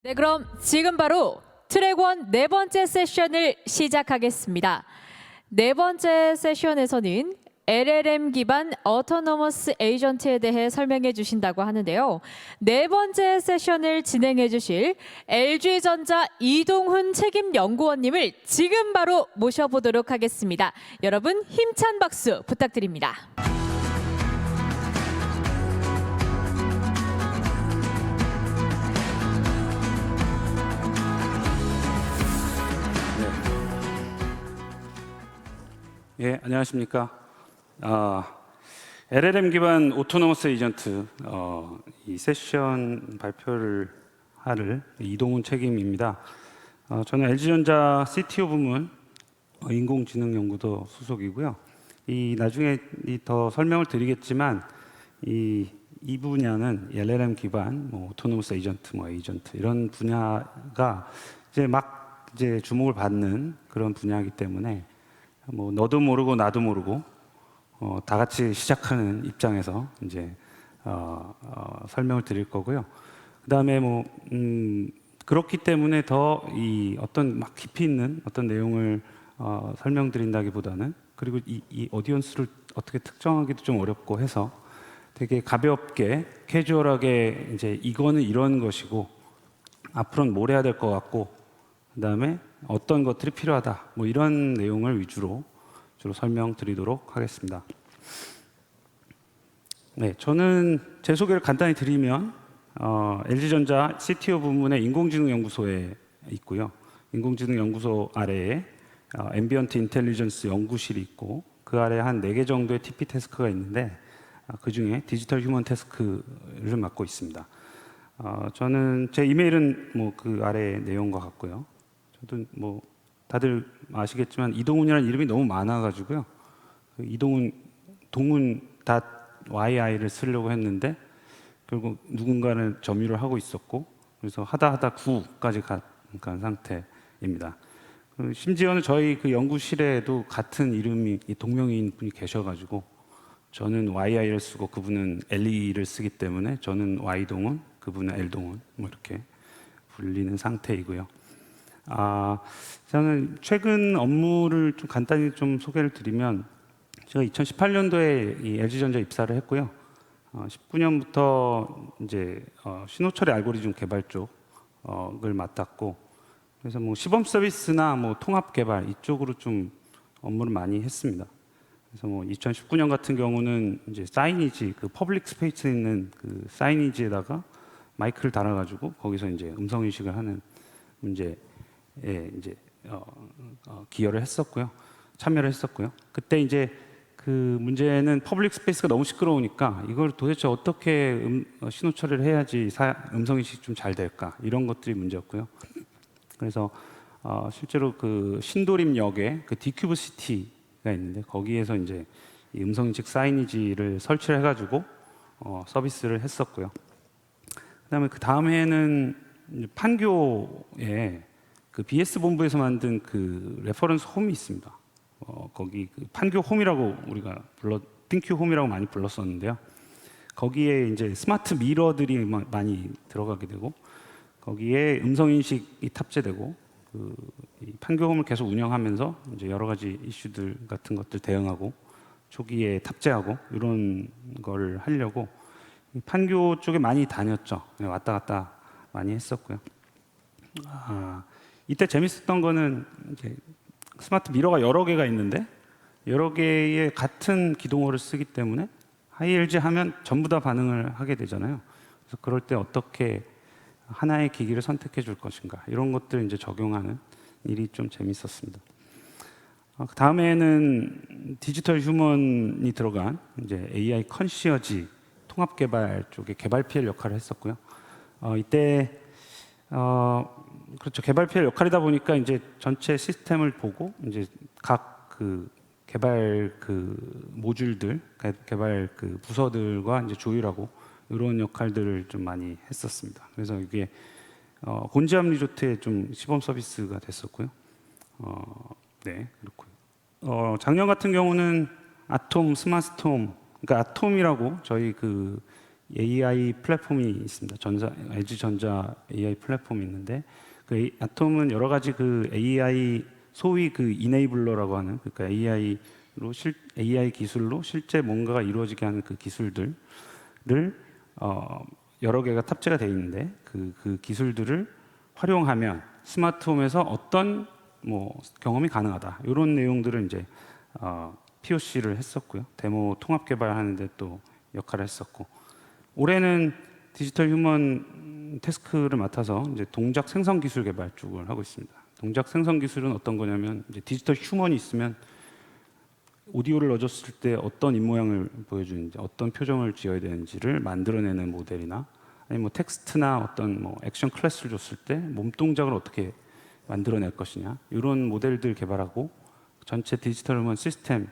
네, 그럼 지금 바로 트랙 1 네 번째 세션을 시작하겠습니다. 네 번째 세션에서는 LLM 기반 어토노머스 에이전트에 대해 설명해 주신다고 하는데요. 네 번째 세션을 진행해 주실 LG전자 이동훈 책임연구원님을 지금 바로 모셔보도록 하겠습니다. 여러분 힘찬 박수 부탁드립니다. 예, 안녕하십니까. LLM 기반 오토노머스 에이전트 이 세션 발표를 할 이동훈 책임입니다. 저는 LG전자 CTO 부문 인공지능연구소 소속이고요. 나중에 더 설명을 드리겠지만 이 분야는 LLM 기반 오토노머스 에이전트, 에이전트 이런 분야가 이제 주목을 받는 그런 분야이기 때문에 너도 모르고 나도 모르고 다 같이 시작하는 입장에서 이제 설명을 드릴 거고요. 그다음에 그렇기 때문에 더 어떤 깊이 있는 어떤 내용을 설명드린다기보다는, 그리고 이 오디언스를 어떻게 특정하기도 좀 어렵고 해서 되게 가볍게 캐주얼하게 이제 이거는 이런 것이고 앞으로는 뭘 해야 될 것 같고 그다음에 어떤 것들이 필요하다, 이런 내용을 위주로 주로 설명드리도록 하겠습니다. 네, 저는 제 소개를 간단히 드리면 LG전자 CTO 부문의 인공지능연구소에 있고요. 인공지능연구소 아래에 앰비언트 인텔리전스 연구실이 있고 그 아래 한 4개 정도의 TP 태스크가 있는데 그 중에 디지털 휴먼 태스크를 맡고 있습니다. 저는 제 이메일은 그 아래 내용과 같고요. 저도 다들 아시겠지만 이동훈이라는 이름이 너무 많아가지고요. 이동훈 동훈 .yi를 쓰려고 했는데 결국 누군가는 점유를 하고 있었고, 그래서 하다 9까지 간 상태입니다. 심지어는 저희 그 연구실에도 같은 이름이 동명이인 분이 계셔가지고 저는 yi를 쓰고 그분은 le를 쓰기 때문에 저는 y동훈, 그분은 l동훈 이렇게 불리는 상태이고요. 저는 최근 업무를 좀 간단히 좀 소개를 드리면, 제가 2018년도에 이 LG전자 입사를 했고요. 19년부터 이제 신호처리 알고리즘 개발 쪽을 맡았고, 그래서 시범 서비스나 통합 개발 이쪽으로 좀 업무를 많이 했습니다. 그래서 2019년 같은 경우는 이제 사이니지, 그 퍼블릭 스페이스에 있는 그 사이니지에다가 마이크를 달아가지고 거기서 이제 음성 인식을 하는 문제 이제 기여를 했었고요, 참여를 했었고요. 그때 이제 그 문제는 퍼블릭 스페이스가 너무 시끄러우니까 이걸 도대체 어떻게 신호 처리를 해야지 음성 인식이 좀 잘 될까, 이런 것들이 문제였고요. 그래서 실제로 그 신도림역에 그 디큐브 시티가 있는데 거기에서 이제 이 음성 인식 사이니지를 설치를 해가지고 서비스를 했었고요. 그다음에 그 다음 해에는 판교에 그 BS 본부에서 만든 그 레퍼런스 홈이 있습니다. 거기 그 판교 홈이라고 우리가 띵큐 홈이라고 많이 불렀었는데요. 거기에 이제 스마트 미러들이 많이 들어가게 되고 거기에 음성 인식이 탑재되고 이 판교 홈을 계속 운영하면서 이제 여러 가지 이슈들 같은 것들 대응하고 초기에 탑재하고 이런 걸 하려고 판교 쪽에 많이 다녔죠. 왔다 갔다 많이 했었고요. 이때 재밌었던 거는 이제 스마트 미러가 여러 개가 있는데 여러 개의 같은 기동어를 쓰기 때문에 하이엘지 하면 전부 다 반응을 하게 되잖아요. 그래서 그럴 때 어떻게 하나의 기기를 선택해 줄 것인가, 이런 것들 이제 적용하는 일이 좀 재밌었습니다. 그 다음에는 디지털 휴먼이 들어간 이제 AI 컨시어지 통합 개발 쪽에 개발 PL 역할을 했었고요. 이때 그렇죠. 개발 PL 역할이다 보니까 이제 전체 시스템을 보고 이제 각 그 개발 그 모듈들, 개발 그 부서들과 이제 조율하고 이런 역할들을 좀 많이 했었습니다. 그래서 이게 곤지암 리조트의 좀 시범 서비스가 됐었고요. 네, 그렇고요. 작년 같은 경우는 아톰 스마트홈, 그러니까 아톰이라고 저희 그 AI 플랫폼이 있습니다. 에지 전자 AI 플랫폼이 있는데 그 아톰은 여러 가지 그 AI 소위 그 이네이블러라고 하는 그러니까 AI 기술로 실제 뭔가가 이루어지게 하는 그 기술들을 여러 개가 탑재가 되어 있는데 그 기술들을 활용하면 스마트홈에서 어떤 뭐 경험이 가능하다 이런 내용들을 이제 POC를 했었고요. 데모 통합 개발하는데 또 역할을 했었고 올해는 디지털 휴먼 태스크를 맡아서 이제 동작 생성 기술 개발 쪽을 하고 있습니다. 동작 생성 기술은 어떤 거냐면 이제 디지털 휴먼이 있으면 오디오를 넣어줬을 때 어떤 입모양을 보여주는지 어떤 표정을 지어야 되는지를 만들어내는 모델이나 아니면 뭐 텍스트나 어떤 뭐 액션 클래스를 줬을 때 몸 동작을 어떻게 만들어낼 것이냐 이런 모델들 개발하고 전체 디지털 휴먼 시스템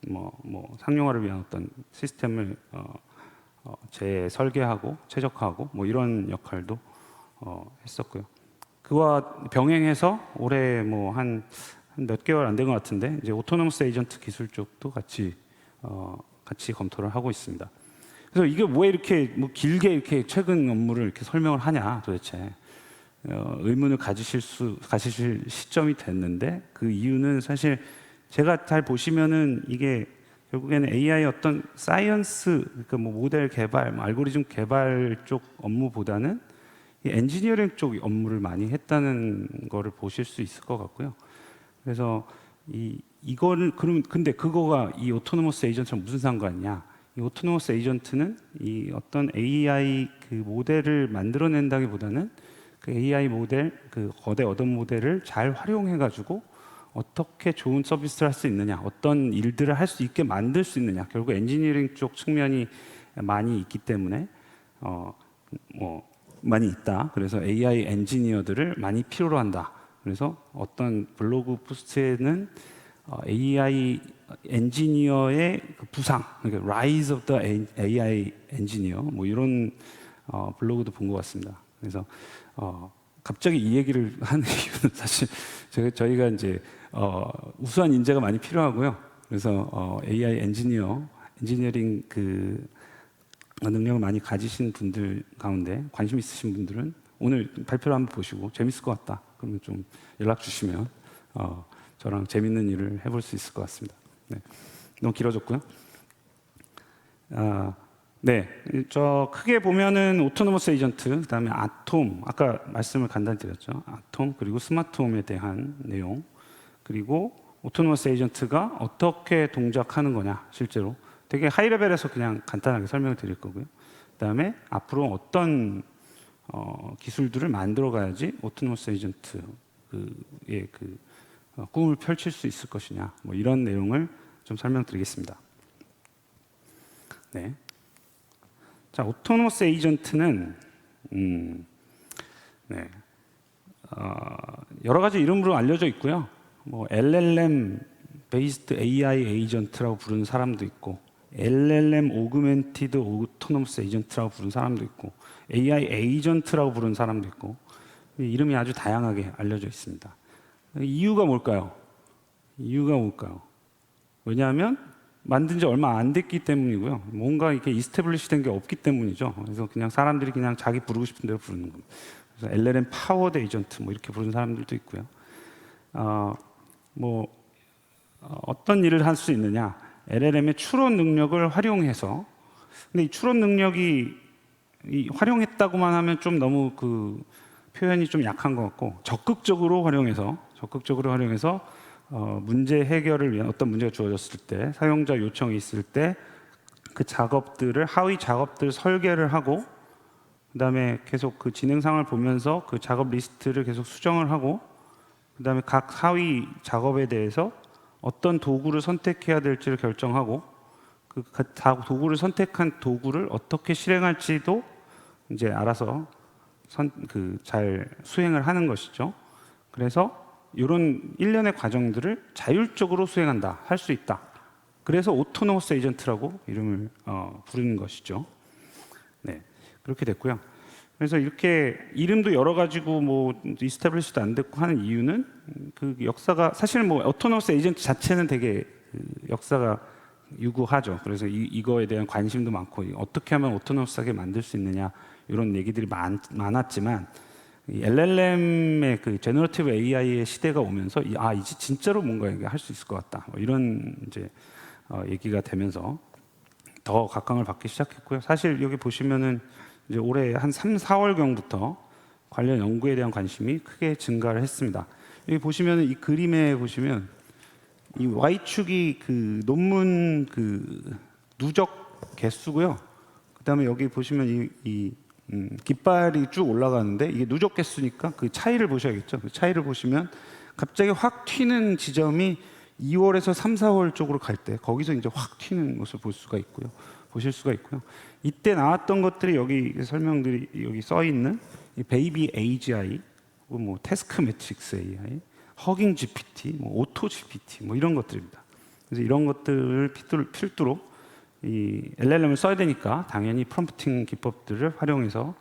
뭐 상용화를 위한 어떤 시스템을 재설계하고 최적화하고 뭐 이런 역할도 했었고요. 그와 병행해서 올해 뭐 한 몇 개월 안 된 것 같은데 이제 오토노머스 에이전트 기술 쪽도 같이 검토를 하고 있습니다. 그래서 이게 왜 이렇게 뭐 길게 이렇게 최근 업무를 이렇게 설명을 하냐 도대체 의문을 가지실 시점이 됐는데 그 이유는 사실 제가 잘 보시면은 이게 결국에는 AI 어떤 사이언스 그러니까 뭐 모델 개발, 뭐 알고리즘 개발 쪽 업무보다는 이 엔지니어링 쪽 업무를 많이 했다는 거를 보실 수 있을 것 같고요. 그래서 이거를 근데 그거가 이 오토노머스 에이전트랑 무슨 상관이냐? 이 오토노머스 에이전트는 이 어떤 AI 그 모델을 만들어낸다기보다는 그 AI 모델 그 거대 얻은 모델을 잘 활용해가지고 어떻게 좋은 서비스를 할 수 있느냐, 어떤 일들을 할 수 있게 만들 수 있느냐. 결국 엔지니어링 쪽 측면이 많이 있기 때문에 많이 있다. 그래서 AI 엔지니어들을 많이 필요로 한다. 그래서 어떤 블로그 포스트에는 AI 엔지니어의 그 부상, 그러니까 Rise of the AI Engineer 뭐 이런 블로그도 본 것 같습니다. 그래서 갑자기 이 얘기를 하는 이유는 사실 저희가 이제 우수한 인재가 많이 필요하고요. 그래서 AI 엔지니어링 그 능력을 많이 가지신 분들 가운데 관심 있으신 분들은 오늘 발표를 한번 보시고 재밌을 것 같다. 그러면 좀 연락 주시면 저랑 재밌는 일을 해볼 수 있을 것 같습니다. 네. 너무 길어졌고요. 네, 저 크게 보면은 오토노머스 에이전트, 그다음에 아톰, 아까 말씀을 간단히 드렸죠. 아톰 그리고 스마트홈에 대한 내용, 그리고 오토노머스 에이전트가 어떻게 동작하는 거냐 실제로 되게 하이 레벨에서 그냥 간단하게 설명을 드릴 거고요. 그다음에 앞으로 어떤 기술들을 만들어 가야지 오토노머스 에이전트의 꿈을 펼칠 수 있을 것이냐, 뭐 이런 내용을 좀 설명드리겠습니다. 네. 자, 오토노머스 에이전트는 여러 가지 이름으로 알려져 있고요. 뭐 LLM 베이스드 AI 에이전트라고 부르는 사람도 있고, LLM 오그멘티드 오토노머스 에이전트라고 부르는 사람도 있고, AI 에이전트라고 부르는 사람도 있고, 이름이 아주 다양하게 알려져 있습니다. 이유가 뭘까요? 왜냐하면 만든 지 얼마 안 됐기 때문이고요. 뭔가 이렇게 이스태블리시 된 게 없기 때문이죠. 그래서 그냥 사람들이 그냥 자기 부르고 싶은 대로 부르는 겁니다. 그래서 LLM 파워드 에이전트 뭐 이렇게 부르는 사람들도 있고요. 어떤 일을 할 수 있느냐? LLM의 추론 능력을 활용해서, 근데 이 추론 능력이 활용했다고만 하면 좀 너무 그 표현이 좀 약한 것 같고, 적극적으로 활용해서 문제 해결을 위한 어떤 문제가 주어졌을 때, 사용자 요청이 있을 때 그 작업들을 하위 작업들 설계를 하고, 그다음에 계속 그 진행 상황을 보면서 그 작업 리스트를 계속 수정을 하고, 그다음에 각 하위 작업에 대해서 어떤 도구를 선택해야 될지를 결정하고, 그 도구를 선택한 도구를 어떻게 실행할지도 이제 알아서 잘 수행을 하는 것이죠. 그래서 이런 일련의 과정들을 자율적으로 수행한다, 할 수 있다. 그래서 오토노머스 에이전트라고 이름을 부르는 것이죠. 네, 그렇게 됐고요. 그래서 이렇게 이름도 여러 가지고 뭐 이스태블리시도 안 됐고 하는 이유는 그 역사가 사실 뭐 오토노머스 에이전트 자체는 되게 역사가 유구하죠. 그래서 이거에 대한 관심도 많고 어떻게 하면 오토노머스하게 만들 수 있느냐 이런 얘기들이 많았지만 이 LLM의 그 제너러티브 AI의 시대가 오면서 이제 진짜로 뭔가 할 수 있을 것 같다. 뭐 이런 이제 얘기가 되면서 더 각광을 받기 시작했고요. 사실 여기 보시면은 이제 올해 한 3, 4월 경부터 관련 연구에 대한 관심이 크게 증가를 했습니다. 여기 보시면은 이 그림에 보시면 이 Y축이 그 논문 그 누적 개수고요. 그다음에 여기 보시면 깃발이 쭉 올라가는데 이게 누적 개수니까 그 차이를 보셔야겠죠. 그 차이를 보시면 갑자기 확 튀는 지점이 2월에서 3, 4월 쪽으로 갈 때 거기서 이제 확 튀는 것을 보실 수가 있고요. 이때 나왔던 것들이 여기 설명들이 여기 써 있는 이 베이비 AGI, 뭐 태스크 매트릭스 AI, 허깅 GPT, 뭐 오토 GPT 뭐 이런 것들입니다. 그래서 이런 것들을 필두로 이 LLM을 써야 되니까 당연히 프롬프팅 기법들을 활용해서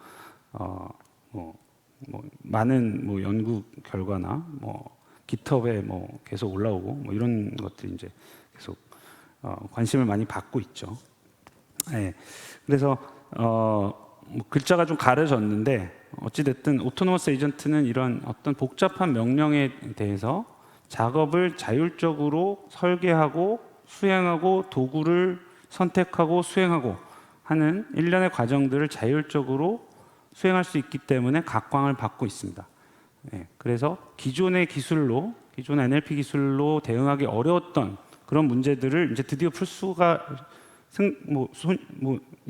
많은 뭐 연구 결과나 뭐 GitHub에 뭐 계속 올라오고 뭐 이런 것들이 이제 계속 관심을 많이 받고 있죠. 네. 그래서 뭐 글자가 좀 가려졌는데 어찌 됐든 오토노머스 에이전트는 이런 어떤 복잡한 명령에 대해서 작업을 자율적으로 설계하고 수행하고 도구를 선택하고 수행하고 하는 일련의 과정들을 자율적으로 수행할 수 있기 때문에 각광을 받고 있습니다. 네, 그래서 기존의 NLP 기술로 대응하기 어려웠던 그런 문제들을 이제 드디어 풀 수가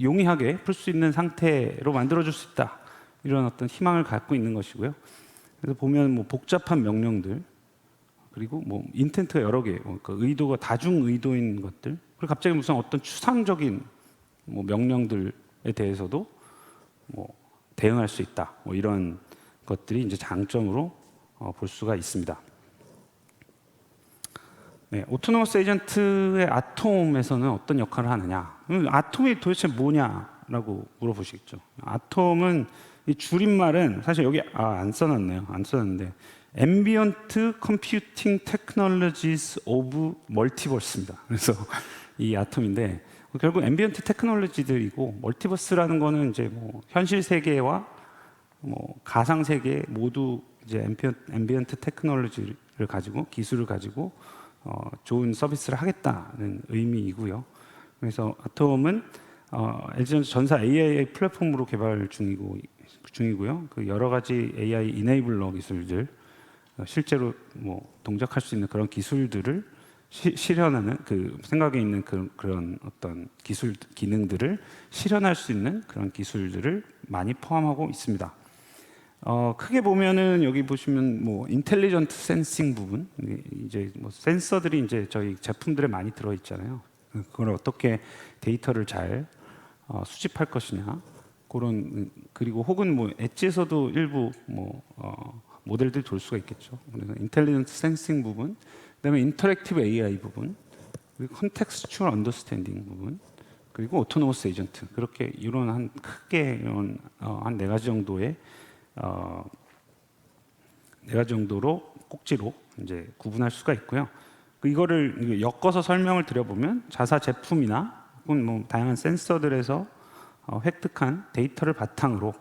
용이하게 풀 수 있는 상태로 만들어줄 수 있다. 이런 어떤 희망을 갖고 있는 것이고요. 그래서 보면 뭐 복잡한 명령들 그리고 뭐 인텐트가 여러 개, 그 의도가 다중 의도인 것들, 그리고 갑자기 무슨 어떤 추상적인 뭐 명령들에 대해서도 뭐 대응할 수 있다. 뭐 이런 것들이 이제 장점으로 볼 수가 있습니다. 네, 오토노머스 에이전트의 아톰에서는 어떤 역할을 하느냐? 아톰이 도대체 뭐냐라고 물어보시겠죠. 아톰은 이 줄임말은 사실 여기 안 써놨네요. 안 써놨는데 Ambient Computing Technologies of Multiverse입니다. 그래서 이 아톰인데 결국 앰비언트 테크놀로지들이고 멀티버스라는 거는 이제 뭐 현실 세계와 뭐 가상 세계 모두 이제 앰비언트 테크놀로지를 가지고 기술을 가지고 좋은 서비스를 하겠다는 의미이고요. 그래서 아톰은 LG전자 전사 AI 플랫폼으로 개발 중이고요. 그 여러 가지 AI 이네이블러 기술들 실제로 뭐 동작할 수 있는 그런 기술들을 실현하는 그 생각에 있는 그런 어떤 기능들을 실현할 수 있는 그런 기술들을 많이 포함하고 있습니다. 크게 보면은 여기 보시면 뭐 인텔리전트 센싱 부분 이제 뭐 센서들이 이제 저희 제품들에 많이 들어 있잖아요. 그걸 어떻게 데이터를 잘 수집할 것이냐 그런 그리고 혹은 뭐 엣지에서도 일부 뭐 모델들이 돌 수가 있겠죠. 그래서 인텔리전트 센싱 부분, 그다음에 인터랙티브 AI 부분, 그리고 컨텍스추얼 언더스탠딩 부분, 그리고 오토노머스 에이전트 그렇게 이런 한 크게 이런 한 네 가지 정도의 네 가지 정도로 꼭지로 이제 구분할 수가 있고요. 이거를 엮어서 설명을 드려보면 자사 제품이나 혹은 뭐 다양한 센서들에서 획득한 데이터를 바탕으로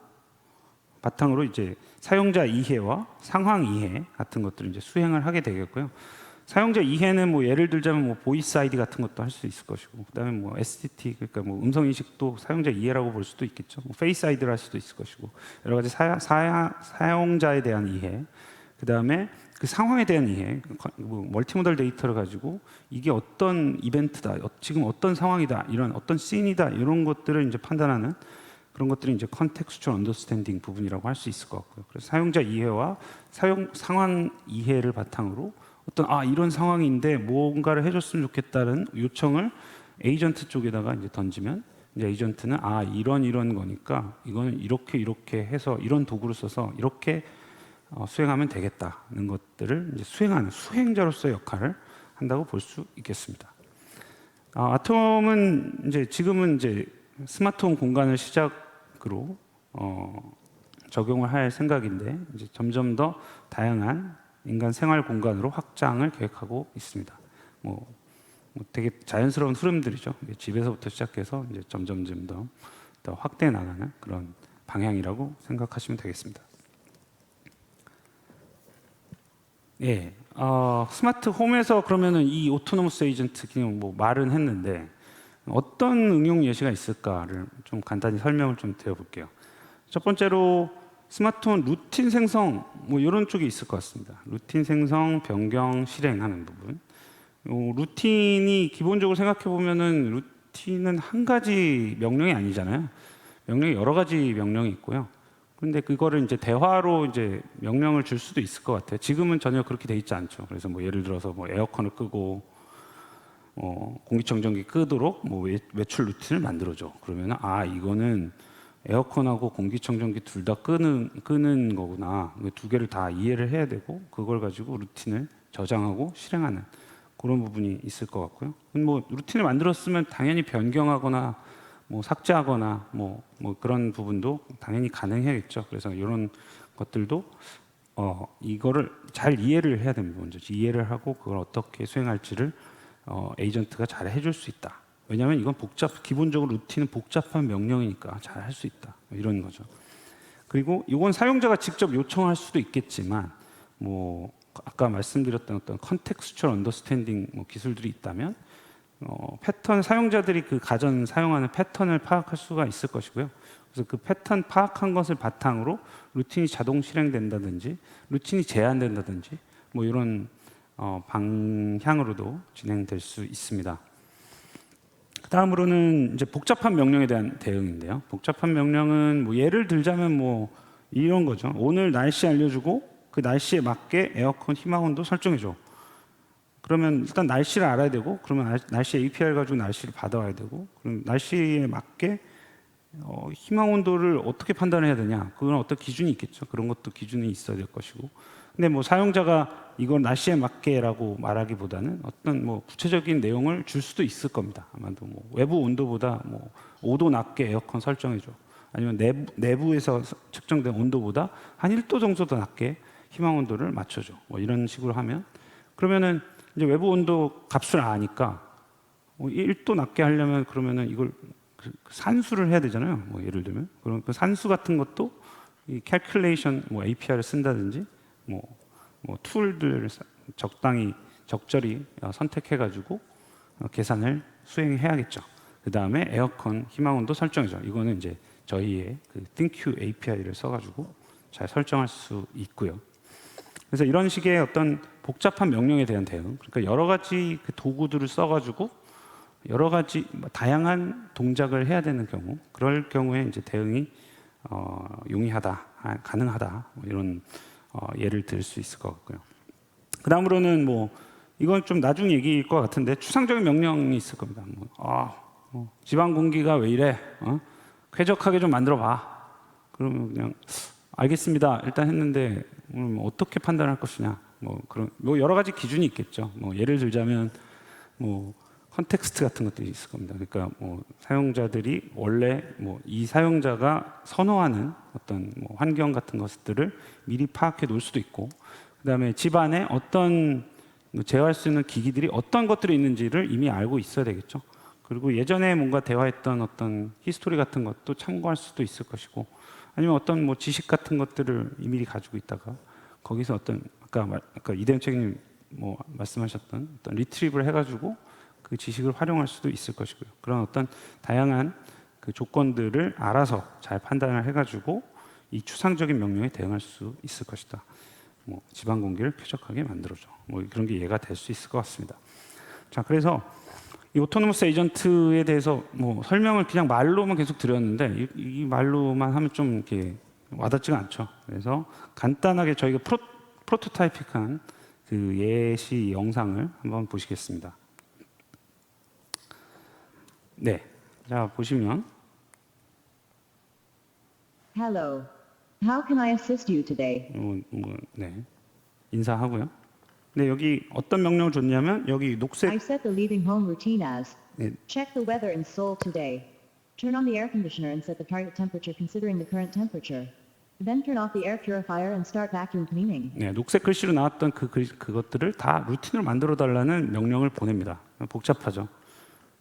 이제 사용자 이해와 상황 이해 같은 것들을 이제 수행을 하게 되겠고요. 사용자 이해는 뭐 예를 들자면 뭐 보이스 아이디 같은 것도 할 수 있을 것이고, 그다음에 뭐 STT 그러니까 뭐 음성 인식도 사용자 이해라고 볼 수도 있겠죠. 뭐 페이스 아이디를 할 수도 있을 것이고 여러 가지 사용자에 대한 이해, 그다음에 그 상황에 대한 이해, 뭐 멀티모달 데이터를 가지고 이게 어떤 이벤트다, 지금 어떤 상황이다, 이런 어떤 씬이다 이런 것들을 이제 판단하는 그런 것들이 이제 컨텍스추얼 언더스탠딩 부분이라고 할 수 있을 것 같고요. 그래서 사용자 이해와 상황 이해를 바탕으로 어떤 이런 상황인데 뭔가를 해줬으면 좋겠다는 요청을 에이전트 쪽에다가 이제 던지면 이제 에이전트는 이런 거니까 이거는 이렇게 해서 이런 도구를 써서 이렇게 수행하면 되겠다는 것들을 이제 수행하는 수행자로서의 역할을 한다고 볼 수 있겠습니다. 아톰은 이제 지금은 이제 스마트홈 공간을 시작으로 적용을 할 생각인데 이제 점점 더 다양한 인간 생활 공간으로 확장을 계획하고 있습니다. 뭐 뭐 되게 자연스러운 흐름들이죠. 이게 집에서부터 시작해서 이제 점점 더 확대해 나가는 그런 방향이라고 생각하시면 되겠습니다. 예, 스마트 홈에서 그러면은 이 오토노머스 에이전트 기능 뭐 말은 했는데 어떤 응용 예시가 있을까를 좀 간단히 설명을 좀 드려볼게요. 첫 번째로 스마트홈 루틴 생성 뭐 이런 쪽이 있을 것 같습니다. 루틴 생성, 변경, 실행하는 부분. 루틴이 기본적으로 생각해 보면은 루틴은 한 가지 명령이 아니잖아요. 명령이 여러 가지 명령이 있고요. 근데 그거를 이제 대화로 이제 명령을 줄 수도 있을 것 같아요. 지금은 전혀 그렇게 돼 있지 않죠. 그래서 뭐 예를 들어서 뭐 에어컨을 끄고 공기청정기 끄도록 뭐 외출 루틴을 만들어줘. 그러면 이거는 에어컨하고 공기청정기 둘 다 끄는 거구나. 두 개를 다 이해를 해야 되고 그걸 가지고 루틴을 저장하고 실행하는 그런 부분이 있을 것 같고요. 뭐 루틴을 만들었으면 당연히 변경하거나 뭐 삭제하거나 뭐 그런 부분도 당연히 가능해야겠죠. 그래서 이런 것들도 이거를 잘 이해를 해야 됩니다. 먼저 이해를 하고 그걸 어떻게 수행할지를 에이전트가 잘 해줄 수 있다. 왜냐하면 이건 기본적으로 루틴은 복잡한 명령이니까 잘 할 수 있다. 이런 거죠. 그리고 이건 사용자가 직접 요청할 수도 있겠지만 뭐 아까 말씀드렸던 어떤 컨텍스추얼 언더스탠딩 기술들이 있다면 패턴 사용자들이 그 가전 사용하는 패턴을 파악할 수가 있을 것이고요. 그래서 그 패턴 파악한 것을 바탕으로 루틴이 자동 실행된다든지 루틴이 제한된다든지 뭐 이런 방향으로도 진행될 수 있습니다. 다음으로는 이제 복잡한 명령에 대한 대응인데요. 복잡한 명령은 뭐 예를 들자면 뭐 이런 거죠. 오늘 날씨 알려주고 그 날씨에 맞게 에어컨 희망온도 설정해줘. 그러면 일단 날씨를 알아야 되고, 그러면 날씨 API를 가지고 날씨를 받아와야 되고, 그럼 날씨에 맞게 희망 온도를 어떻게 판단해야 되냐? 그건 어떤 기준이 있겠죠. 그런 것도 기준이 있어야 될 것이고. 근데 뭐 사용자가 이건 날씨에 맞게라고 말하기보다는 어떤 뭐 구체적인 내용을 줄 수도 있을 겁니다. 아마도 뭐 외부 온도보다 뭐 5도 낮게 에어컨 설정해줘. 아니면 내부에서 측정된 온도보다 한 1도 정도 더 낮게 희망 온도를 맞춰줘. 뭐 이런 식으로 하면 그러면은 이제 외부 온도 값을 아니까 1도 낮게 하려면 그러면은 이걸 산수를 해야 되잖아요. 뭐 예를 들면 그럼 그 산수 같은 것도 이 캘큘레이션 뭐 API를 쓴다든지 뭐 툴들을 적절히 선택해가지고 계산을 수행해야겠죠. 그 다음에 에어컨 희망 온도 설정이죠. 이거는 이제 저희의 그 ThinQ API를 써가지고 잘 설정할 수 있고요. 그래서 이런 식의 어떤 복잡한 명령에 대한 대응, 그러니까 여러 가지 그 도구들을 써가지고 여러 가지 다양한 동작을 해야 되는 경우, 그럴 경우에 이제 대응이 용이하다, 가능하다 뭐 이런 예를 들 수 있을 것 같고요. 그 다음으로는 뭐 이건 좀 나중 얘기일 것 같은데 추상적인 명령이 있을 겁니다. 지방 공기가 왜 이래? 쾌적하게 좀 만들어봐. 그러면 그냥 알겠습니다. 일단 했는데 어떻게 판단할 것이냐? 뭐 그런 여러 가지 기준이 있겠죠. 뭐 예를 들자면 뭐 컨텍스트 같은 것들이 있을 겁니다. 그러니까 뭐 사용자들이 원래 뭐 이 사용자가 선호하는 어떤 뭐 환경 같은 것들을 미리 파악해 놓을 수도 있고, 그다음에 집안에 어떤 제어할 수 있는 기기들이 어떤 것들이 있는지를 이미 알고 있어야 되겠죠. 그리고 예전에 뭔가 대화했던 어떤 히스토리 같은 것도 참고할 수도 있을 것이고, 아니면 어떤 뭐 지식 같은 것들을 미리 가지고 있다가 거기서 어떤 아까 이대현 책임님 뭐 말씀하셨던 어떤 리트리브를 해가지고 그 지식을 활용할 수도 있을 것이고요. 그런 어떤 다양한 그 조건들을 알아서 잘 판단을 해가지고 이 추상적인 명령에 대응할 수 있을 것이다. 뭐 지방 공기를 쾌적하게 만들어줘. 뭐 그런 게 이해가 될 수 있을 것 같습니다. 자, 그래서 이 오토노머스 에이전트에 대해서 뭐 설명을 그냥 말로만 계속 드렸는데 이 말로만 하면 좀 이렇게 와닿지가 않죠. 그래서 간단하게 저희가 프로토타이픽한 그 예시 영상을 한번 보시겠습니다. 네, 자 보시면 Hello. How can I assist you today? 네, 인사하고요. 네, 여기 어떤 명령을 줬냐면 여기 녹색 I set the leaving home routine as 네, check the weather in Seoul today. Turn on the air conditioner and set the target temperature considering the current temperature. Then turn off the air purifier and start vacuum cleaning. 네, 녹색 글씨로 나왔던 그것들을 다 루틴으로 만들어 달라는 명령을 보냅니다. 복잡하죠.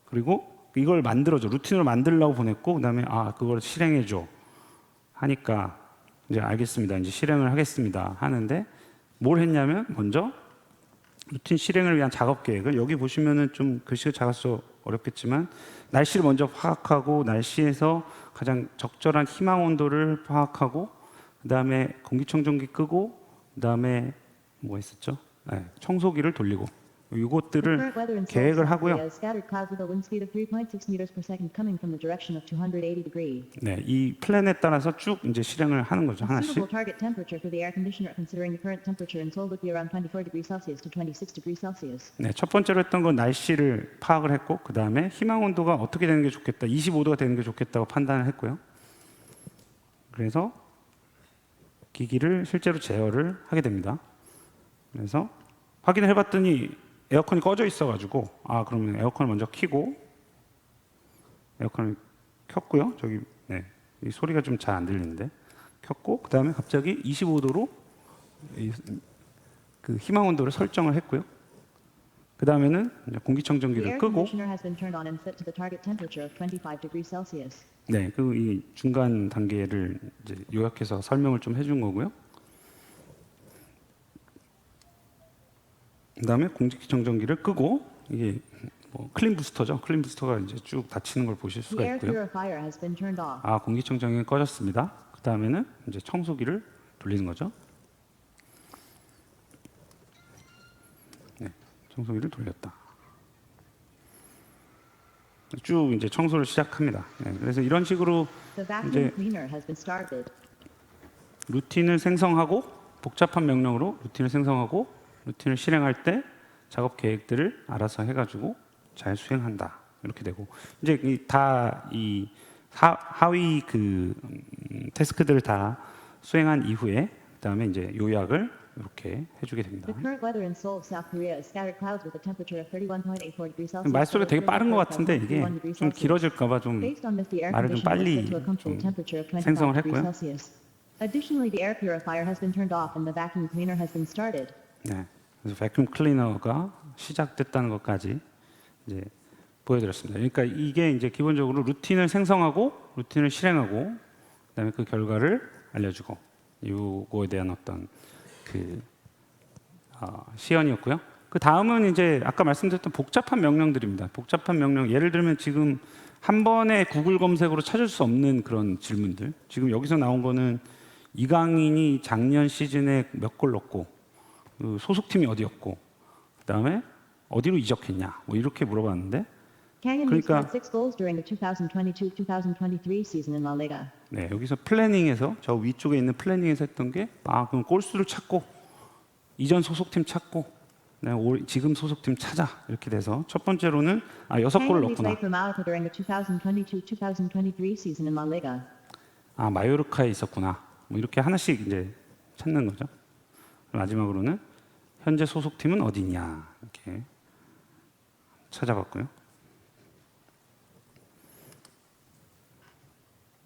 그리고 이걸 만들어줘. 루틴으로 만들려고 보냈고, 그다음에 그걸 실행해줘 하니까 이제 알겠습니다. 이제 실행을 하겠습니다. 하는데 뭘 했냐면 먼저 루틴 실행을 위한 작업 계획을 여기 보시면은 좀 글씨가 작아서 어렵겠지만 날씨를 먼저 파악하고 날씨에서 가장 적절한 희망 온도를 파악하고 그다음에 공기청정기 끄고 그다음에 뭐 했었죠? 네, 청소기를 돌리고 The 이것들을 current weather in Seoul, 계획을 South 하고요. Korea is scattered clouds with a wind speed of 3.6 meters per second coming from the direction of 280 degrees. 네, 이 플랜에 따라서 쭉 이제 실행을 하는 거죠. A 하나씩. suitable target temperature for the air conditioner considering the current temperature in Seoul would be around 24 degrees Celsius to 26 degrees Celsius. 네, 첫 번째로 했던 건 날씨를 파악을 했고 그 다음에 희망 온도가 어떻게 되는 게 좋겠다, 25도가 되는 게 좋겠다고 판단을 했고요. 그래서 기기를 실제로 제어를 하게 됩니다. 그래서 확인을 해봤더니 에어컨이 꺼져 있어가지고 그러면 에어컨을 먼저 켜고 에어컨을 켰고요. 저기 이 소리가 좀 잘 안 들리는데 켰고 그 다음에 갑자기 25도로 그 희망 온도를 설정을 했고요. 그 다음에는 The 공기청정기를 air 끄고 conditioner has been turned on and set to the target temperature of 25 degrees Celsius. 네, 그 이 중간 단계를 이제 요약해서 설명을 좀 해준 거고요. 그다음에 공기청정기를 끄고 이게 뭐 클린 부스터죠. 클린 부스터가 이제 쭉 닫히는 걸 보실 The 수가 air 있고요. purifier has been turned off. 공기청정기가 꺼졌습니다. 그다음에는 이제 청소기를 돌리는 거죠. 네, 청소기를 돌렸다. 쭉 이제 청소를 시작합니다. 네, 그래서 이런 식으로 The vacuum 이제 cleaner has been started. 루틴을 생성하고 복잡한 명령으로 루틴을 생성하고 루틴을 실행할 때 작업 계획들을 알아서 해가지고 잘 수행한다 이렇게 되고 이제 이 하위 태스크들을 다 수행한 이후에 그다음에 이제 요약을 이렇게 해주게 됩니다. The current weather in Seoul, South Korea is scattered clouds with a temperature of 31.84 degrees Celsius. 말소리가 되게 빠른 것 같은데 이게 좀 길어질까봐 좀 Based on this, the air 말을 좀 conditioner was 빨리 set to a comfortable 좀 temperature of 25 생성을 degrees 했고요. Celsius. Additionally, the air purifier has been turned off and the vacuum cleaner has been started. 네, 그래서 배큐um 클리너가 시작됐다는 것까지 이제 보여드렸습니다. 그러니까 이게 이제 기본적으로 루틴을 생성하고 루틴을 실행하고 그다음에 그 결과를 알려주고 이거에 대한 어떤 시연이었고요. 그 다음은 이제 아까 말씀드렸던 복잡한 명령들입니다. 복잡한 명령 예를 들면 지금 한 번에 구글 검색으로 찾을 수 없는 그런 질문들. 지금 여기서 나온 거는 이강인이 작년 시즌에 몇 골 넣고 소속팀이 어디였고 그다음에 어디로 이적했냐 뭐 이렇게 물어봤는데 Kang and 그러니까- scored 6 goals during the 2022-2023 season in La Liga. 네, 여기서 플래닝에서 저 위쪽에 있는 플래닝에서 했던 게 그럼 골수를 찾고 이전 소속팀 찾고 지금 소속팀 찾아 이렇게 돼서 첫 번째로는 6골을 Kang 넣구나. played for Malaga during the 2022-2023 season in La Liga. 마요르카에 있었구나. 뭐 이렇게 하나씩 이제 찾는 거죠. 마지막으로는 현재 소속팀은 어디냐 이렇게 찾아봤고요.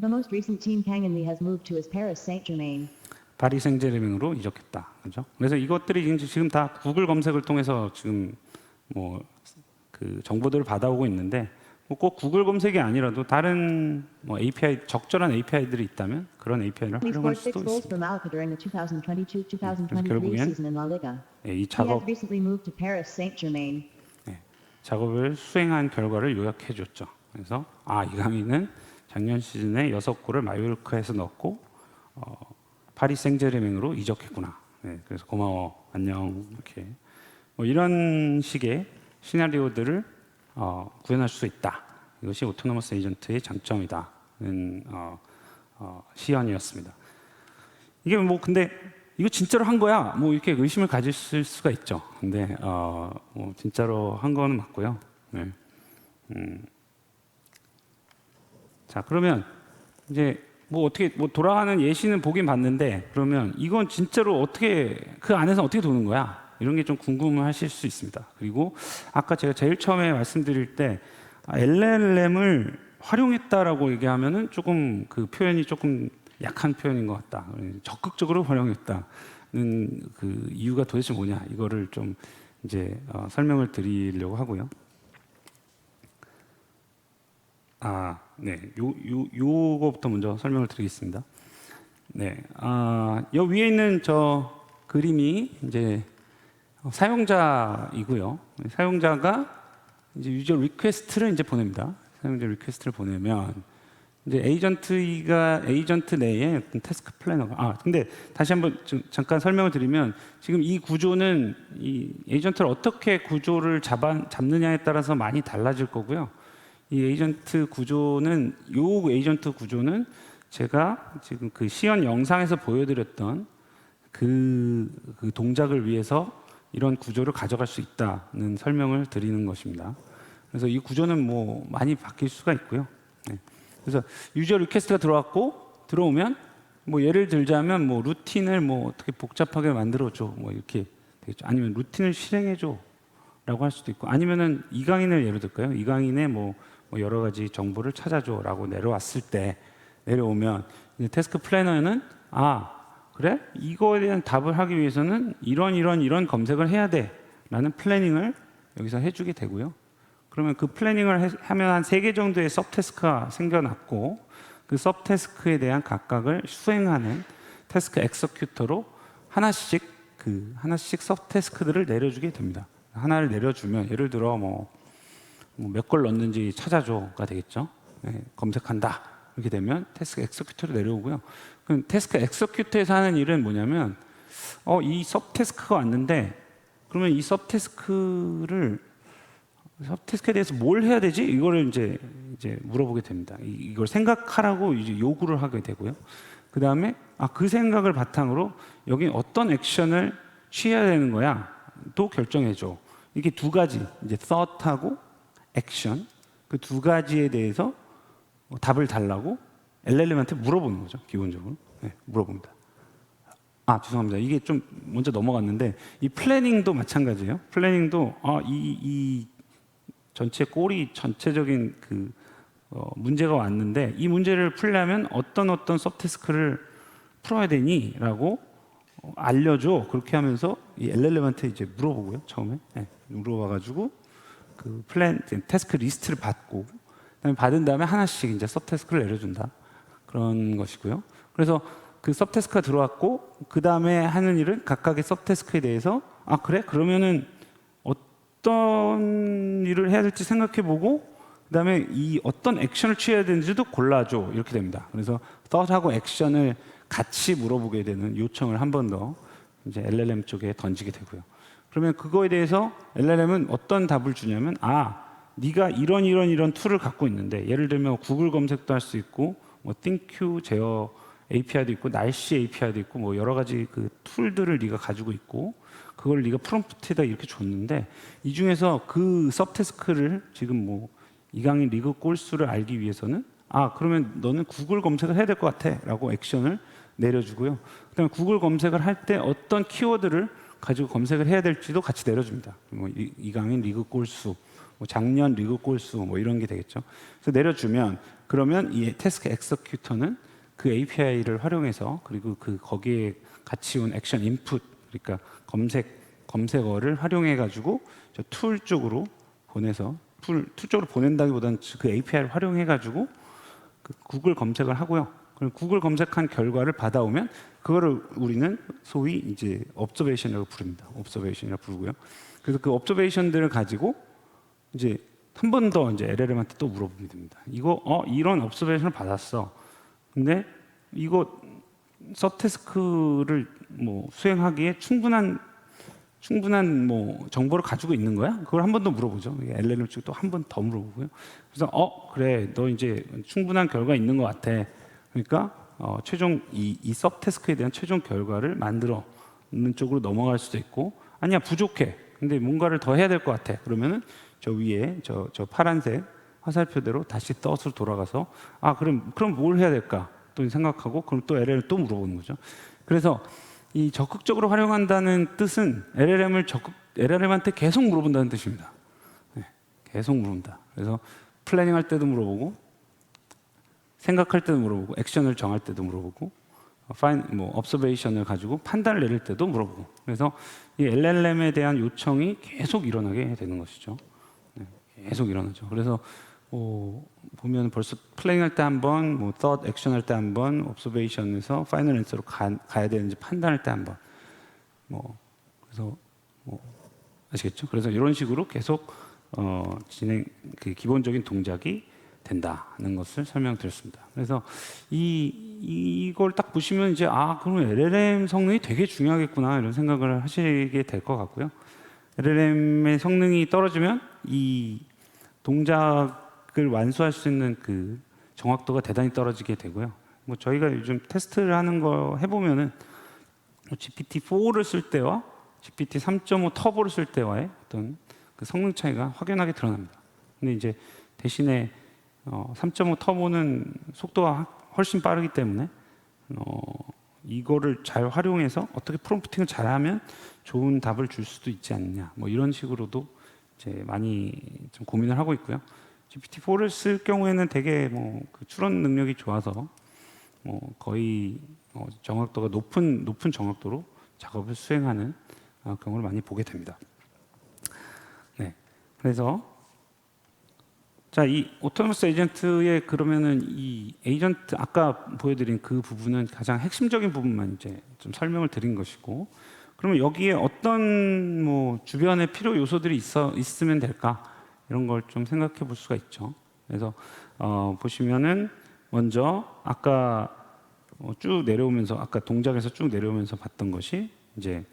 The most recent team Kang and Lee has moved to is Paris Saint-Germain. 파리 생제르맹으로 이적했다. 그죠? 그래서 이것들이 이제 지금 다 구글 검색을 통해서 지금 뭐 그 정보들을 받아오고 있는데 꼭 구글 검색이 아니라도 다른 뭐 API 적절한 API들이 있다면 그런 API를 He 활용할 scored 6 수도 goals 있습니다. for Malaga during the 2022-2023 결국엔 season in La Liga. 이 He has 작업 recently moved to Paris Saint-Germain. 작업을 수행한 결과를 요약해 줬죠. 그래서 이강인은 작년 시즌에 6골을 마요르카에서 넣었고 파리 생제르맹으로 이적했구나. 네, 그래서 고마워, 안녕 이렇게 뭐 이런 식의 시나리오들을 구현할 수 있다. 이것이 오토노머스 에이전트의 장점이다는 시연이었습니다. 이게 뭐 근데 이거 진짜로 한 거야? 뭐 이렇게 의심을 가질 수가 있죠. 근데 뭐 진짜로 한 거는 맞고요. 네. 자 그러면 이제 뭐 어떻게 뭐 돌아가는 예시는 보긴 봤는데 그러면 이건 진짜로 어떻게 그 안에서 어떻게 도는 거야? 이런 게 좀 궁금하실 수 있습니다. 그리고 아까 제가 제일 처음에 말씀드릴 때 LLM을 활용했다라고 얘기하면은 조금 그 표현이 조금 약한 표현인 것 같다. 적극적으로 활용했다는 그 이유가 도대체 뭐냐 이거를 좀 이제 설명을 드리려고 하고요. 네, 요거부터 먼저 설명을 드리겠습니다. 네, 여 위에 있는 저 그림이 이제 사용자이고요. 사용자가 이제 유저 리퀘스트를 이제 보냅니다. 사용자 리퀘스트를 보내면 이제 에이전트 내에 어떤 태스크 플래너가 근데 다시 한번 좀 잠깐 설명을 드리면 지금 이 구조는 이 에이전트를 어떻게 구조를 잡느냐에 따라서 많이 달라질 거고요. 이 에이전트 구조는 제가 지금 그 시연 영상에서 보여드렸던 그 동작을 위해서 이런 구조를 가져갈 수 있다는 설명을 드리는 것입니다. 그래서 이 구조는 뭐 많이 바뀔 수가 있고요. 네. 그래서 유저 리퀘스트가 들어오면 뭐 예를 들자면 뭐 루틴을 뭐 어떻게 복잡하게 만들어줘 뭐 이렇게 되겠죠. 아니면 루틴을 실행해줘라고 할 수도 있고 아니면은 이 강인을 예로 들까요? 이 강인의 뭐 여러 가지 정보를 찾아줘라고 내려오면 이제 태스크 플래너는 그래? 이거에 대한 답을 하기 위해서는 이런 검색을 해야 돼라는 플래닝을 여기서 해주게 되고요. 그러면 그 플래닝을 하면 한 3개 정도의 서브태스크가 생겨났고 그 서브태스크에 대한 각각을 수행하는 태스크 엑서큐터로 하나씩 서브태스크들을 내려주게 됩니다. 하나를 내려주면 예를 들어 뭐 몇 걸 넣는지 찾아줘가 되겠죠. 네, 검색한다 이렇게 되면 태스크 엑서큐터로 내려오고요. 그럼 태스크 엑서큐터에서 하는 일은 뭐냐면 이 서브태스크가 왔는데 그러면 이 서브태스크에 대해서 뭘 해야 되지? 이거를 이제 물어보게 됩니다. 이걸 생각하라고 이제 요구를 하게 되고요. 그 다음에 그 생각을 바탕으로 여기 어떤 액션을 취해야 되는 거야 또 결정해줘. 이게 두 가지 이제 thought하고 액션 그 두 가지에 대해서 답을 달라고 LLM한테 물어보는 거죠. 기본적으로 물어봅니다. 죄송합니다. 이게 좀 먼저 넘어갔는데 이 플래닝도 마찬가지예요. 플래닝도 이 전체 꼬리 전체적인 그 문제가 왔는데 이 문제를 풀려면 어떤 서브태스크를 풀어야 되니라고 알려줘. 그렇게 하면서 이 LLM한테 이제 물어보고요. 처음에 물어봐가지고 그 태스크 리스트를 받고 그다음에 받은 다음에 하나씩 이제 서브태스크를 내려준다. 그런 것이고요. 그래서 그 서브태스크가 들어왔고 그 다음에 하는 일은 각각의 서브태스크에 대해서 그래? 그러면은 어떤 일을 해야 될지 생각해보고 그 다음에 이 어떤 액션을 취해야 되는지도 골라줘. 이렇게 됩니다. 그래서 thought하고 액션을 같이 물어보게 되는 요청을 한 번 더 이제 LLM 쪽에 던지게 되고요. 그러면 그거에 대해서 LLM은 어떤 답을 주냐면 네가 이런 툴을 갖고 있는데 예를 들면 구글 검색도 할 수 있고 뭐 ThinQ 제어 API도 있고 날씨 API도 있고 뭐 여러 가지 그 툴들을 네가 가지고 있고 그걸 네가 프롬프트에다 이렇게 줬는데 이 중에서 그 서브태스크를 지금 뭐 이강인 리그 골수를 알기 위해서는 그러면 너는 구글 검색을 해야 될 것 같아라고 액션을 내려주고요. 그다음에 구글 검색을 할 때 어떤 키워드를 가지고 검색을 해야 될지도 같이 내려줍니다. 뭐 이강인 리그 골수, 뭐 작년 리그 골수 뭐 이런 게 되겠죠. 그래서 내려주면 그러면 이 태스크 엑서큐터는 그 API를 활용해서 그리고 그 거기에 같이 온 액션 인풋 그러니까 검색어를 활용해 가지고 저 툴 쪽으로 보내서 툴 쪽으로 보낸다기보다는 그 API를 활용해 가지고 그 구글 검색을 하고요. 그럼 구글 검색한 결과를 받아오면 그거를 우리는 소위 이제 observation이라고 부릅니다. observation이라고 부르고요. 그래서 그 observation들을 가지고 이제 한 번 더 이제 LLM한테 또 물어보게 됩니다. 이거 이런 observation을 받았어. 근데 이거 서브태스크를 뭐 수행하기에 충분한 뭐 정보를 가지고 있는 거야? 그걸 한 번 더 물어보죠. LLM 쪽에 또 한 번 더 물어보고요. 그래서 그래, 너 이제 충분한 결과 있는 것 같아. 그러니까 최종 이 서브태스크에 대한 최종 결과를 만들어는 쪽으로 넘어갈 수도 있고 아니야 부족해. 근데 뭔가를 더 해야 될 것 같아. 그러면은 저 위에 저 파란색 화살표대로 다시 thought으로 돌아가서 그럼 뭘 해야 될까? 또 생각하고 그럼 또 LLM 또 물어보는 거죠. 그래서 이 적극적으로 활용한다는 뜻은 LLM한테 계속 물어본다는 뜻입니다. 계속 물어본다. 그래서 플래닝할 때도 물어보고 생각할 때도 물어보고 액션을 정할 때도 물어보고 observation을 가지고 판단을 내릴 때도 물어보고 그래서 이 LLM에 대한 요청이 계속 일어나게 되는 것이죠. 네, 계속 일어나죠. 그래서 보면 벌써 플레잉 할 때 한 번, thought 액션 할 때 한 번, observation에서 파이널 앤서로 가야 되는지 판단할 때 한 번. 그래서 아시겠죠? 그래서 이런 식으로 계속 그 기본적인 동작이 된다는 것을 설명드렸습니다. 그래서 이걸 딱 보시면 이제 그럼 LLM 성능이 되게 중요하겠구나 이런 생각을 하시게 될 것 같고요. LLM의 성능이 떨어지면 이 동작을 완수할 수 있는 그 정확도가 대단히 떨어지게 되고요. 저희가 요즘 테스트를 하는 거 해보면은 GPT-4를 쓸 때와 GPT 3.5 터보를 쓸 때와의 어떤 그 성능 차이가 확연하게 드러납니다. 근데 이제 대신에 3.5 터보는 속도가 훨씬 빠르기 때문에 이거를 잘 활용해서 어떻게 프롬프팅을 잘하면 좋은 답을 줄 수도 있지 않느냐 이런 식으로도 이제 많이 좀 고민을 하고 있고요. GPT-4를 쓸 경우에는 되게 그 추론 능력이 좋아서 거의 정확도가 높은 정확도로 작업을 수행하는 경우를 많이 보게 됩니다. 네, 그래서 자, 이 오토노머스 에이전트의 그러면은 이 에이전트 아까 보여드린 그 부분은 가장 핵심적인 부분만 이제 좀 설명을 드린 것이고, 그러면 여기에 어떤 주변의 필요 요소들이 있으면 될까 이런 걸 좀 생각해 볼 수가 있죠. 그래서 보시면은 먼저 아까 쭉 내려오면서 아까 동작에서 쭉 내려오면서 봤던 것이 이제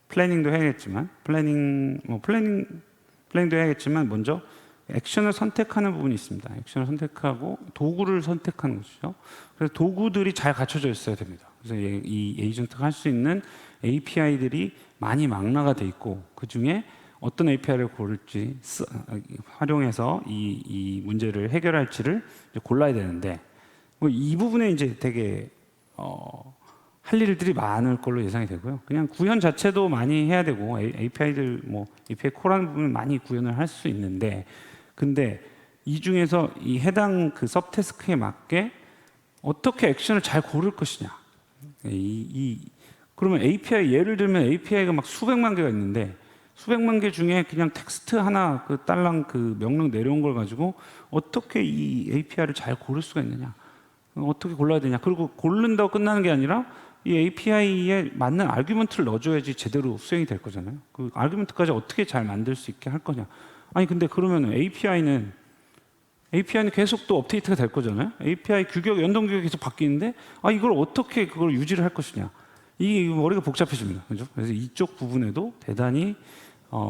플래닝도 해야겠지만 플래닝도 해야겠지만 먼저 액션을 선택하는 부분이 있습니다. 액션을 선택하고 도구를 선택하는 것이죠. 그래서 도구들이 잘 갖춰져 있어야 됩니다. 그래서 이 에이전트가 할 수 있는 API들이 많이 망라가 돼 있고 그 중에 어떤 API를 고를지 활용해서 이 문제를 해결할지를 이제 골라야 되는데 이 부분에 이제 되게 할 일들이 많을 걸로 예상이 되고요. 그냥 구현 자체도 많이 해야 되고 API들 API 콜하는 부분을 많이 구현을 할 수 있는데 근데 이 중에서 이 해당 그 서브태스크에 맞게 어떻게 액션을 잘 고를 것이냐. 그러면 API 예를 들면 API가 막 수백만 개가 있는데 수백만 개 중에 그냥 텍스트 하나 그 딸랑 그 명령 내려온 걸 가지고 어떻게 이 API를 잘 고를 수가 있느냐. 어떻게 골라야 되냐. 그리고 고른다고 끝나는 게 아니라 이 API에 맞는 아규먼트를 넣어줘야지 제대로 수행이 될 거잖아요. 그 아규먼트까지 어떻게 잘 만들 수 있게 할 거냐. 아니 근데 그러면 API는 계속 또 업데이트가 될 거잖아요. API 규격, 연동 규격이 계속 바뀌는데 이걸 어떻게 그걸 유지를 할 것이냐. 이 머리가 복잡해집니다. 그죠? 그래서 이쪽 부분에도 대단히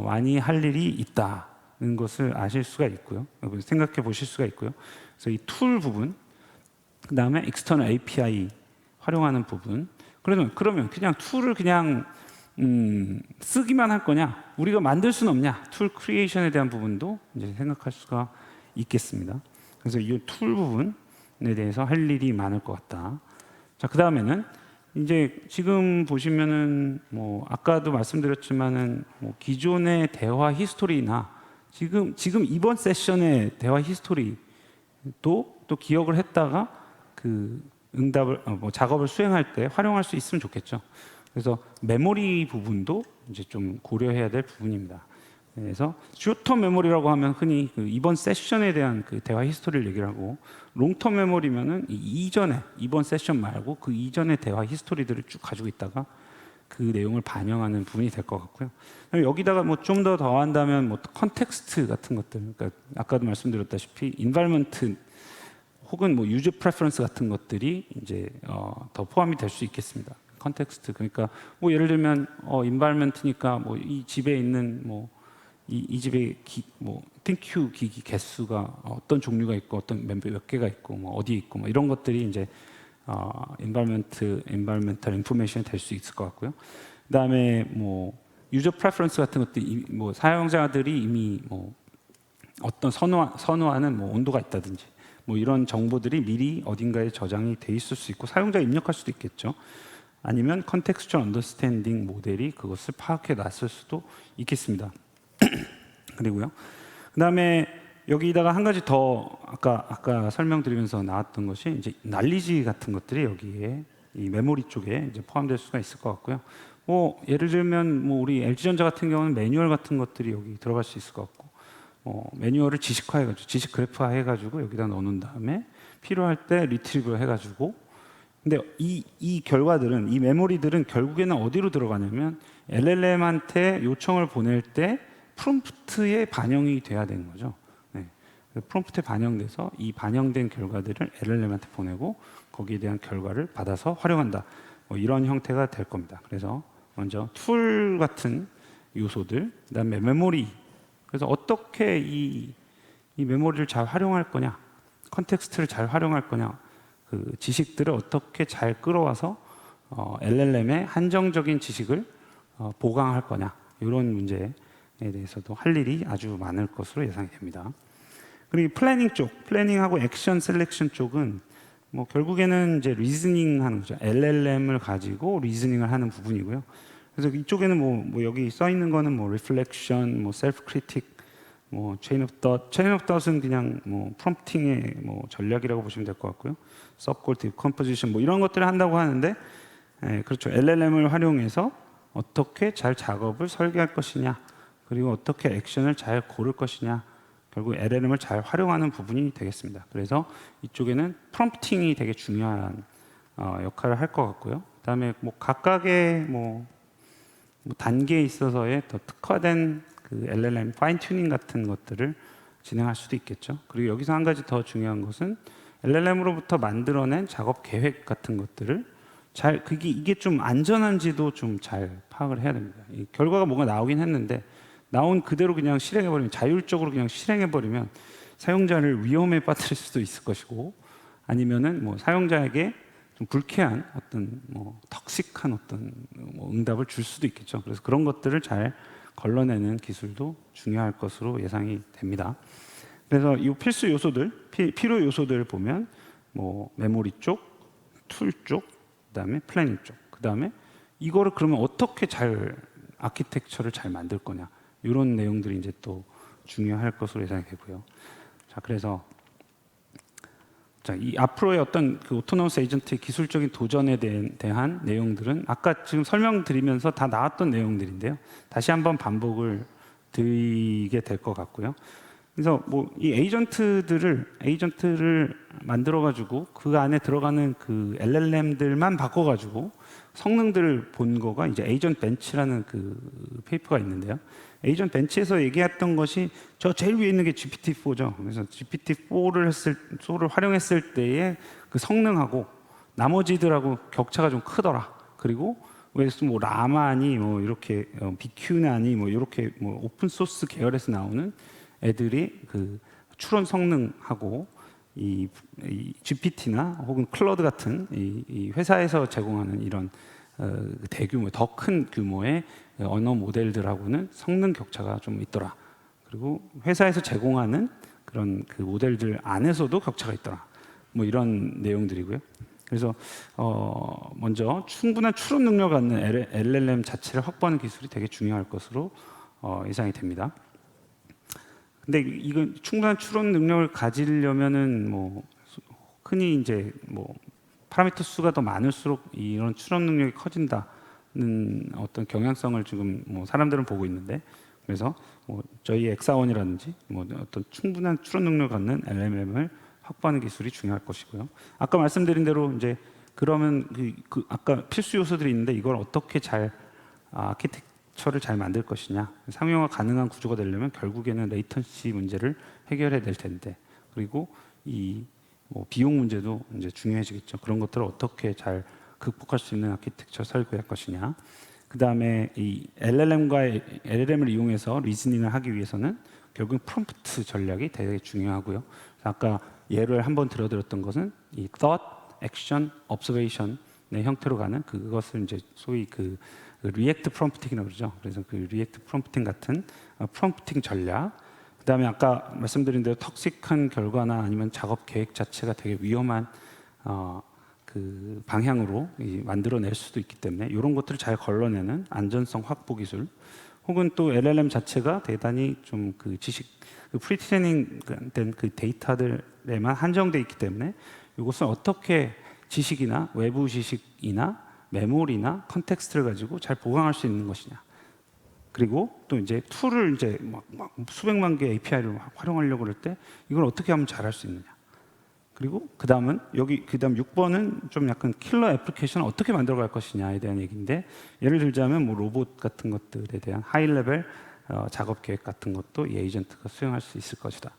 많이 할 일이 있다는 것을 아실 수가 있고요. 생각해 보실 수가 있고요. 그래서 이 툴 부분, 그 다음에 external API 활용하는 부분. 그러면 그냥 툴을 그냥 쓰기만 할 거냐? 우리가 만들 수는 없냐? 툴 크리에이션에 대한 부분도 이제 생각할 수가 있겠습니다. 그래서 이 툴 부분에 대해서 할 일이 많을 것 같다. 자, 그 다음에는 이제 지금 보시면은 아까도 말씀드렸지만은 기존의 대화 히스토리나 지금 이번 세션의 대화 히스토리도 또 기억을 했다가 그 응답을 작업을 수행할 때 활용할 수 있으면 좋겠죠. 그래서 메모리 부분도 이제 좀 고려해야 될 부분입니다. 그래서 숏텀 메모리라고 하면 흔히 그 이번 세션에 대한 그 대화 히스토리를 얘기를 하고 롱텀 메모리면은 이번 세션 말고 그 이전의 대화 히스토리들을 쭉 가지고 있다가 그 내용을 반영하는 부분이 될 것 같고요. 여기다가 좀 더 더한다면 컨텍스트 같은 것들, 그러니까 아까도 말씀드렸다시피 인바이러먼트 혹은 유저 프레퍼런스 같은 것들이 이제 더 포함이 될 수 있겠습니다. 컨텍스트 그러니까 예를 들면 인바이러먼트니까 이 집에 있는 이 집에 띵큐 기기 개수가 어떤 종류가 있고 어떤 몇 개가 있고 어디에 있고 이런 것들이 이제 environmental information이 될 수 있을 것 같고요. 그다음에 유저 프레퍼런스 같은 것들이 사용자들이 이미 어떤 선호하는 온도가 있다든지 이런 정보들이 미리 어딘가에 저장이 돼 있을 수 있고 사용자가 입력할 수도 있겠죠. 아니면 contextual understanding 모델이 그것을 파악해 놨을 수도 있겠습니다. 그리고요. 그다음에 여기다가 한 가지 더 아까 설명드리면서 나왔던 것이 이제 난리지 같은 것들이 여기에 이 메모리 쪽에 이제 포함될 수가 있을 것 같고요. 뭐 예를 들면 뭐 우리 LG전자 같은 경우는 매뉴얼 같은 것들이 여기 들어갈 수 있을 것 같고, 매뉴얼을 지식화해가지고 지식 그래프화해가지고 여기다 넣어놓은 다음에 필요할 때 리트리브 해가지고. 근데 이 결과들은 이 메모리들은 결국에는 어디로 들어가냐면 LLM한테 요청을 보낼 때 프롬프트에 반영이 돼야 되는 거죠. 네. 프롬프트에 반영돼서 이 반영된 결과들을 LLM한테 보내고 거기에 대한 결과를 받아서 활용한다. 뭐 이런 형태가 될 겁니다. 그래서 먼저 툴 같은 요소들, 그다음에 메모리. 그래서 어떻게 이 메모리를 잘 활용할 거냐, 컨텍스트를 잘 활용할 거냐, 그 지식들을 어떻게 잘 끌어와서 LLM의 한정적인 지식을 보강할 거냐, 이런 문제에 대해서도 할 일이 아주 많을 것으로 예상이 됩니다. 그리고 플래닝 쪽, 플래닝하고 액션 셀렉션 쪽은 뭐 결국에는 이제 리즈닝 하는 거죠. LLM을 가지고 리즈닝을 하는 부분이고요. 그래서 이쪽에는 뭐 여기 써 있는 거는 뭐 리플렉션, 뭐 셀프 크리틱, 뭐 체인 오브 닷은 그냥 뭐 프롬프팅의 뭐 전략이라고 보시면 될 것 같고요. 서브골 디컴포지션 뭐 이런 것들을 한다고 하는데, 그렇죠. LLM을 활용해서 어떻게 잘 작업을 설계할 것이냐, 그리고 어떻게 액션을 잘 고를 것이냐, 결국 LLM을 잘 활용하는 부분이 되겠습니다. 그래서 이쪽에는 프롬프팅이 되게 중요한 역할을 할 것 같고요. 그다음에 뭐 각각의 뭐 단계에 있어서의 더 특화된 그 LLM 파인 튜닝 같은 것들을 진행할 수도 있겠죠. 그리고 여기서 한 가지 더 중요한 것은 LLM으로부터 만들어낸 작업 계획 같은 것들을 이게 좀 안전한지도 좀 잘 파악을 해야 됩니다. 이 결과가 뭔가 나오긴 했는데 나온 그대로 그냥 실행해버리면, 자율적으로 그냥 실행해버리면 사용자를 위험에 빠뜨릴 수도 있을 것이고, 아니면은 뭐 사용자에게 좀 불쾌한 어떤 뭐 턱식한 어떤 뭐 응답을 줄 수도 있겠죠. 그래서 그런 것들을 잘 걸러내는 기술도 중요할 것으로 예상이 됩니다. 그래서 이 필수 요소들, 필요 요소들을 보면 뭐 메모리 쪽, 툴 쪽, 그다음에 플래닝 쪽, 그다음에 이거를 그러면 어떻게 잘 아키텍처를 잘 만들 거냐, 이런 내용들이 이제 또 중요할 것으로 예상이 되고요. 자, 그래서 이 앞으로의 어떤 그 오토노머스 에이전트의 기술적인 도전에 대한 내용들은 아까 지금 설명드리면서 다 나왔던 내용들인데요. 다시 한번 반복을 드리게 될 것 같고요. 그래서 뭐 이 에이전트를 만들어 가지고 그 안에 들어가는 그 LLM들만 바꿔 가지고 성능들을 본 거가 이제 에이전트 벤치라는 그 페이퍼가 있는데요. 에이전트 벤치에서 얘기했던 것이 저 제일 위에 있는 게 GPT-4죠. 그래서 GPT-4를 활용했을 때의 그 성능하고 나머지들하고 격차가 좀 크더라. 그리고 왜 뭐 라마니 뭐 이렇게 BQ나니 뭐 이렇게 뭐 오픈 소스 계열에서 나오는 애들이 그 추론 성능하고 이 GPT나 혹은 클러드 같은 이 회사에서 제공하는 이런 대규모, 더 큰 규모의 언어 모델들하고는 성능 격차가 좀 있더라. 그리고 회사에서 제공하는 그런 그 모델들 안에서도 격차가 있더라. 뭐 이런 내용들이고요. 그래서 먼저 충분한 추론 능력을 갖는 LLM 자체를 확보하는 기술이 되게 중요할 것으로 예상이 됩니다. 근데 이건 충분한 추론 능력을 가지려면은 뭐 흔히 이제 뭐 파라미터 수가 더 많을수록 이런 추론 능력이 커진다는 어떤 경향성을 지금 뭐 사람들은 보고 있는데, 그래서 뭐 저희 엑사원이라든지 뭐 어떤 충분한 추론 능력을 갖는 LLM을 확보하는 기술이 중요할 것이고요. 아까 말씀드린 대로 이제 그러면 그 아까 필수 요소들이 있는데 이걸 어떻게 잘 아키텍처를 잘 만들 것이냐, 상용화 가능한 구조가 되려면 결국에는 레이턴시 문제를 해결해야 될 텐데, 그리고 이 뭐 비용 문제도 이제 중요해지겠죠. 그런 것들을 어떻게 잘 극복할 수 있는 아키텍처 설계할 것이냐. 그 다음에 이 LLM을 이용해서 리즈닝을 하기 위해서는 결국 프롬프트 전략이 되게 중요하고요. 아까 예를 한번 들어드렸던 것은 이 thought, action, observation의 형태로 가는 그것을 이제 소위 그 리액트 프롬프팅이라고 그러죠. 그래서 그 리액트 프롬프팅 같은 프롬프팅 전략. 그다음에 아까 말씀드린 대로 턱식한 결과나 아니면 작업 계획 자체가 되게 위험한 그 방향으로 만들어낼 수도 있기 때문에 이런 것들을 잘 걸러내는 안전성 확보 기술, 혹은 또 LLM 자체가 대단히 좀 그 지식 그 프리트레이닝 된 그 데이터들에만 한정돼 있기 때문에 이것을 어떻게 지식이나 외부 지식이나 메모리나 컨텍스트를 가지고 잘 보강할 수 있는 것이냐. 그리고 또 이제 툴을 이제 막 수백만 개 API를 활용하려고 그럴 때 이걸 어떻게 하면 잘할 수 있느냐. 그리고 그다음 6번은 좀 약간 킬러 애플리케이션을 어떻게 만들어갈 것이냐에 대한 얘기인데, 예를 들자면 뭐 로봇 같은 것들에 대한 하이 레벨 작업 계획 같은 것도 이 에이전트가 수행할 수 있을 것이다.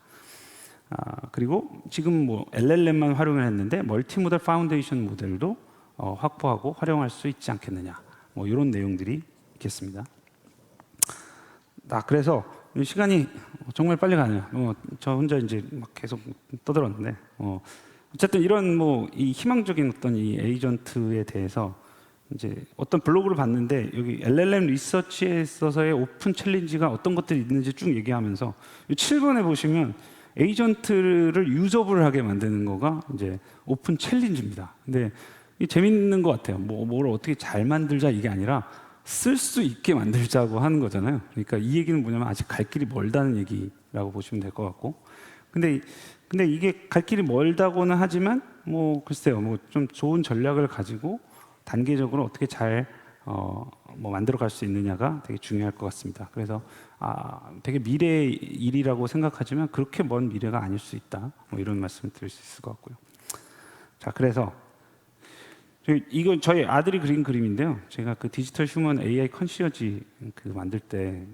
그리고 지금 뭐 LLM만 활용을 했는데 멀티모델 파운데이션 모델도 확보하고 활용할 수 있지 않겠느냐. 뭐 이런 내용들이 있겠습니다. 그래서 시간이 정말 빨리 가네요. 저 혼자 이제 막 계속 떠들었는데, 어쨌든 이런 뭐 이 희망적인 어떤 이 에이전트에 대해서 이제 어떤 블로그를 봤는데, 여기 LLM 리서치에 있어서의 오픈 챌린지가 어떤 것들이 있는지 쭉 얘기하면서 7번에 보시면 에이전트를 유저블 하게 만드는 거가 이제 오픈 챌린지입니다. 근데 이 재밌는 것 같아요. 뭘 어떻게 잘 만들자 이게 아니라 쓸 수 있게 만들자고 하는 거잖아요. 그러니까 이 얘기는 뭐냐면 아직 갈 길이 멀다는 얘기라고 보시면 될 것 같고, 근데 이게 갈 길이 멀다고는 하지만 뭐 글쎄요, 뭐 좀 좋은 전략을 가지고 단계적으로 어떻게 잘 뭐 만들어 갈 수 있느냐가 되게 중요할 것 같습니다. 그래서 되게 미래의 일이라고 생각하지만 그렇게 먼 미래가 아닐 수 있다. 뭐 이런 말씀을 드릴 수 있을 것 같고요. 자, 그래서 이건 저희 아들이 그린 그림인데요. 제가 그 디지털 휴먼 AI 컨시어지 그 만들 때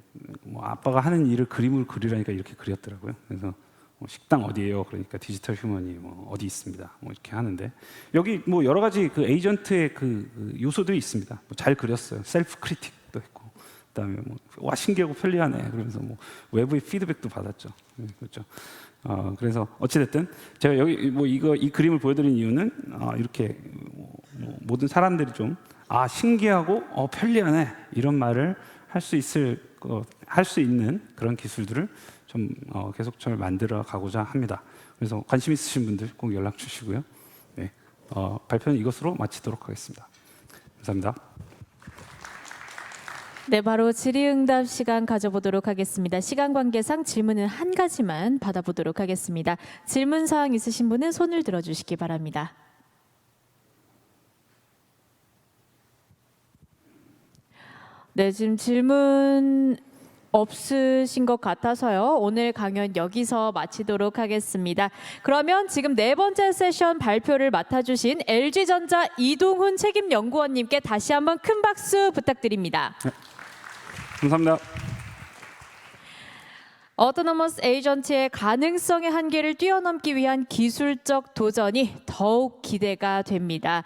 뭐 아빠가 하는 일을 그림을 그리라니까 이렇게 그렸더라고요. 그래서 뭐 식당 어디예요? 그러니까 디지털 휴먼이 뭐 어디 있습니다. 뭐 이렇게 하는데, 여기 뭐 여러 가지 그 에이전트의 그 요소들이 있습니다. 뭐 잘 그렸어요. 셀프 크리틱도 했고, 그다음에 뭐 와 신기하고 편리하네. 그러면서 뭐 외부의 피드백도 받았죠. 그렇죠. 그래서 어찌됐든 제가 여기 뭐 이 그림을 보여드린 이유는 이렇게 뭐 모든 사람들이 좀 신기하고 편리하네 이런 말을 할 수 있는 그런 기술들을 좀 계속 잘 만들어 가고자 합니다. 그래서 관심 있으신 분들 꼭 연락 주시고요. 네, 발표는 이것으로 마치도록 하겠습니다. 감사합니다. 네, 바로 질의응답 시간 가져보도록 하겠습니다. 시간 관계상 질문은 한 가지만 받아보도록 하겠습니다. 질문 사항 있으신 분은 손을 들어주시기 바랍니다. 네, 지금 질문 없으신 것 같아서요. 오늘 강연 여기서 마치도록 하겠습니다. 그러면 지금 네 번째 세션 발표를 맡아주신 LG전자 이동훈 책임연구원님께 다시 한번 큰 박수 부탁드립니다. 네, 감사합니다. 어토노머스 에이전트의 가능성의 한계를 뛰어넘기 위한 기술적 도전이 더욱 기대가 됩니다.